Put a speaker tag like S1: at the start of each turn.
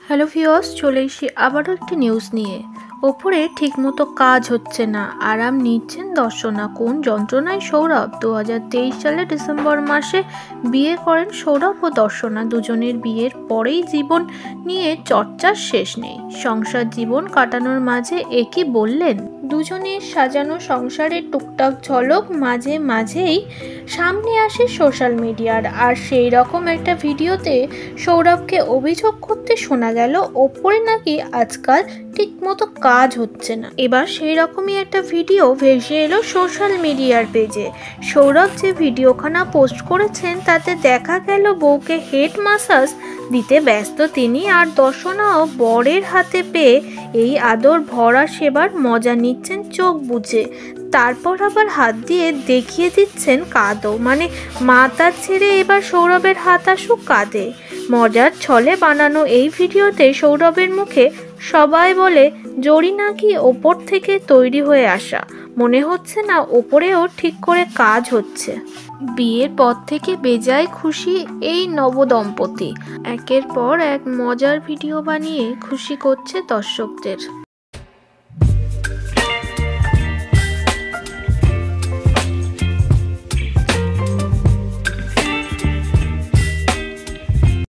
S1: Hello viewers, চলে এসেছি আবারও একটি নিউজ নিয়ে। ওপরে ঠিকমতো কাজ হচ্ছে না, আরাম নিচ্ছেন দর্শনা। কোন যন্ত্রণায় সৌরভ? 2023 সালে ডিসেম্বর মাসে বিয়ে করেন সৌরভ ও দর্শনা। দুজনের বিয়ের পরেই জীবন নিয়ে চর্চার শেষ নেই। সংসার জীবন কাটানোর মাঝে একই বললেন। দুজনের সাজানো সংসারের টুকটাক ঝলক মাঝে মাঝেই সামনে আসে সোশ্যাল মিডিয়ার। আর সেই রকম একটা ভিডিওতে সৌরভকে অভিযোগ করতে শোনা গেল, ওপরে নাকি আজকাল ঠিকমতো কাজ হচ্ছে না। এবার সেই রকমই একটা ভিডিও ভেসে এলো সোশ্যাল মিডিয়ার পেজে। সৌরভ যে ভিডিওখানা পোস্ট করেছেন তাতে দেখা গেল বউকে হেড মাসাজ দিতে ব্যস্ত তিনি, আর দর্শনাও বরের হাতে পেয়ে এই আদর ভরা সেবার মজা নিচ্ছেন চোখ বুজে। তারপর আবার হাত দিয়ে দেখিয়ে দিচ্ছেন কাঁদও, মানে মাথা ছেড়ে এবার সৌরভের হাত আসুক কাঁদে। মজার ছলে বানানো এই ভিডিওতে সৌরভের মুখে সবাই বলে জড়ি নাকি ওপর থেকে তৈরি হয়ে আসা, মনে হচ্ছে না ওপরেও ঠিক করে কাজ হচ্ছে। বিয়ের পর থেকে বেজায় খুশি এই নবদম্পতি, একের পর এক মজার ভিডিও বানিয়ে খুশি করছে দর্শকদের।